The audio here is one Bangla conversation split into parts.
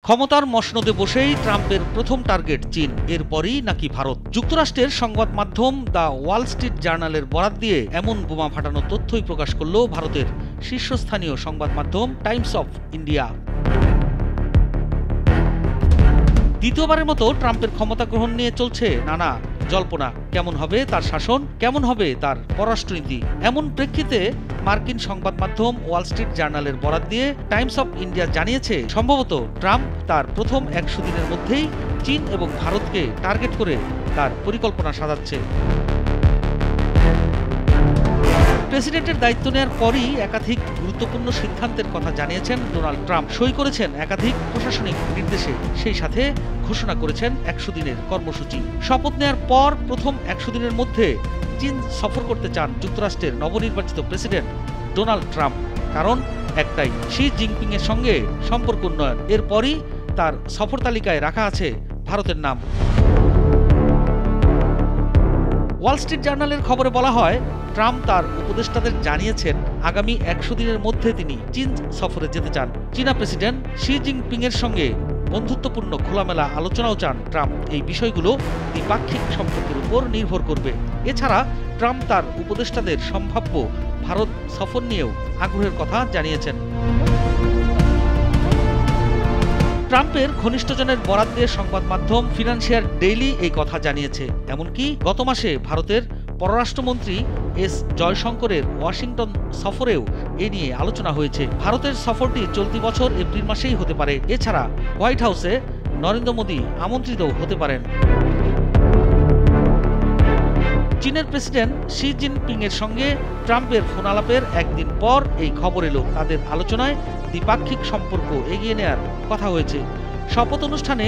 ক্ষমতার মসনদে বসেই ট্রাম্পের প্রথম টার্গেট চীন, এরপরই নাকি ভারত। যুক্তরাষ্ট্রের সংবাদ মাধ্যম দ্য ওয়াল স্ট্রিট জার্নালের বরাত দিয়ে এমন বোমা ফাটানোর তথ্যই প্রকাশ করল ভারতের শীর্ষস্থানীয় সংবাদ মাধ্যম টাইমস অফ ইন্ডিয়া। দ্বিতীয়বারের মতো ট্রাম্পের ক্ষমতা গ্রহণ নিয়ে চলছে নানা জল্পনা। কেমন হবে তার শাসন, কেমন হবে তার পররাষ্ট্রনীতি। এমন প্রেক্ষিতে মার্কিন সংবাদ মাধ্যম ওয়াল স্ট্রিট জার্নালের বরাত দিয়ে টাইমস অফ ইন্ডিয়া জানিয়েছে, সম্ভবত ট্রাম্প তার প্রথম 100 দিনের মধ্যেই চীন এবং ভারতকে টার্গেট করে তার পরিকল্পনা সাজাচ্ছে। প্রেসিডেন্টের দায়িত্ব নেওয়ার পরই একাধিক গুরুত্বপূর্ণ সিদ্ধান্তের কথা জানিয়েছেন ডোনাল্ড ট্রাম্প। সই করেছেন একাধিক প্রশাসনিক নির্দেশে, সেই সাথে ঘোষণা করেছেন 100 দিনের কর্মসূচি। শপথ নেওয়ার পর প্রথম 100 দিনের মধ্যে চীন সফর করতে চান যুক্তরাষ্ট্রের নবনির্বাচিত প্রেসিডেন্ট ডোনাল্ড ট্রাম্প। কারণ একটাই, শি জিনপিং এর সঙ্গে সম্পর্ক উন্নয়ন। এরপরই তার সফর তালিকায় রাখা আছে ভারতের নাম। ওয়াল স্ট্রিট জার্নালের খবরে বলা হয়, ট্রাম্প তার উপদেষ্টাদের জানিয়েছেন আগামী 100 দিনের মধ্যে তিনি চীন সফরে যেতে চান। চীনা প্রেসিডেন্ট শি জিনপিং এর সঙ্গে বন্ধুত্বপূর্ণ খোলামেলা আলোচনাও চান ট্রাম্প। এই বিষয়গুলো দ্বিপাক্ষিক সম্পর্কের উপর নির্ভর করবে। এছাড়া ট্রাম্প তার উপদেষ্টাদের সম্ভাব্য ভারত সফর নিয়েও আগ্রহের কথা জানিয়েছেন। ট্রাম্পের ঘনিষ্ঠজনের বরাত দিয়ে সংবাদ মাধ্যম ফিনান্সিয়াল ডেইলি এই কথা জানিয়েছে। এমনকি গত মাসে ভারতের পররাষ্ট্রমন্ত্রী এস জয়শঙ্করের ওয়াশিংটন সফরেও এ নিয়ে আলোচনা হয়েছে। ভারতের সফরটি চলতি বছর এপ্রিল মাসেই হতে পারে। এছাড়া হোয়াইট হাউসে নরেন্দ্র মোদী আমন্ত্রিত হতে পারেন। চীনের প্রেসিডেন্ট শি জিনপিং এর সঙ্গে ট্রাম্পের ফোন আলাপের একদিন পর এই খবর এলো। তাদের আলোচনায় দ্বিপাক্ষিক সম্পর্ক এগিয়ে নেওয়ার কথা হয়েছে। শপথ অনুষ্ঠানে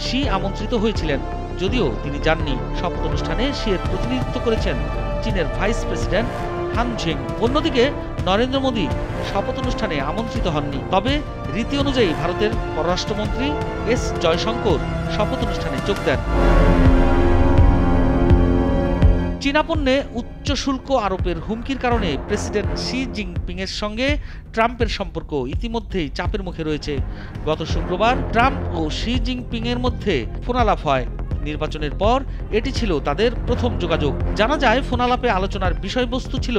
শি আমন্ত্রিত হয়েছিলেন, যদিও তিনি যাননি। শপথ অনুষ্ঠানে শি এর প্রতিনিধিত্ব করেছেন চীনের ভাইস প্রেসিডেন্ট হান ঝেং। অন্যদিকে নরেন্দ্র মোদী শপথ অনুষ্ঠানে আমন্ত্রিত হননি। তবে রীতি অনুযায়ী ভারতের পররাষ্ট্রমন্ত্রী এস জয়শঙ্কর শপথ অনুষ্ঠানে যোগ দেন। চীনা পণ্যে উচ্চ শুল্ক আরোপের হুমকির কারণে প্রেসিডেন্ট শি জিনপিং এর সঙ্গে ট্রাম্পের সম্পর্ক ইতিমধ্যেই চাপের মুখে রয়েছে। গত শুক্রবার ট্রাম্প ও শি জিনপিং এর মধ্যে ফোনালাপ হয়। নির্বাচনের পর এটি ছিল তাদের প্রথম যোগাযোগ। জানা যায়, ফোনালাপে আলোচনার বিষয়বস্তু ছিল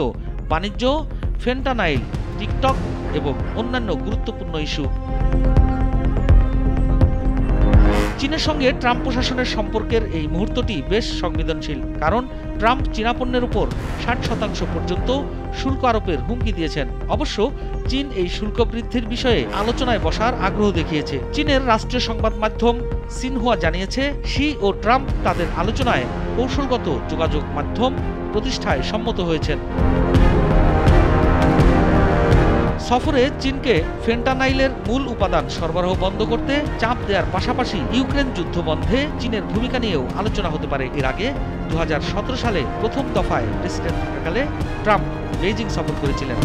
বাণিজ্য, ফেন্টানাইল, টিকটক এবং অন্যান্য গুরুত্বপূর্ণ ইস্যু। চীনের সঙ্গে ট্রাম্প প্রশাসনের সম্পর্কের এই মুহূর্তটি বেশ সংবেদনশীল। কারণ ট্রাম্প চীনা পণ্যের উপর 60% পর্যন্ত শুল্ক আরোপের হুমকি দিয়েছেন। অবশ্য চীন এই শুল্ক বৃদ্ধির বিষয়ে আলোচনায় বসার আগ্রহ দেখিয়েছে। চীনের রাষ্ট্রীয় সংবাদ মাধ্যম সিনহুয়া জানিয়েছে, শি ও ট্রাম্প তাদের আলোচনায় কৌশলগত যোগাযোগ মাধ্যম প্রতিষ্ঠায় সম্মত হয়েছেন। সফরে চীনকে ফেন্টানাইলের মূল উপাদান সরবরাহ বন্ধ করতে চাপ দেওয়ার পাশাপাশি ইউক্রেন যুদ্ধ বন্ধে চীনের ভূমিকা নিয়েও আলোচনা হতে পারে। এর আগে 2017 সালে প্রথম দফায় প্রেসিডেন্ট থাকাকালে ট্রাম্প বেইজিং সফর করেছিলেন।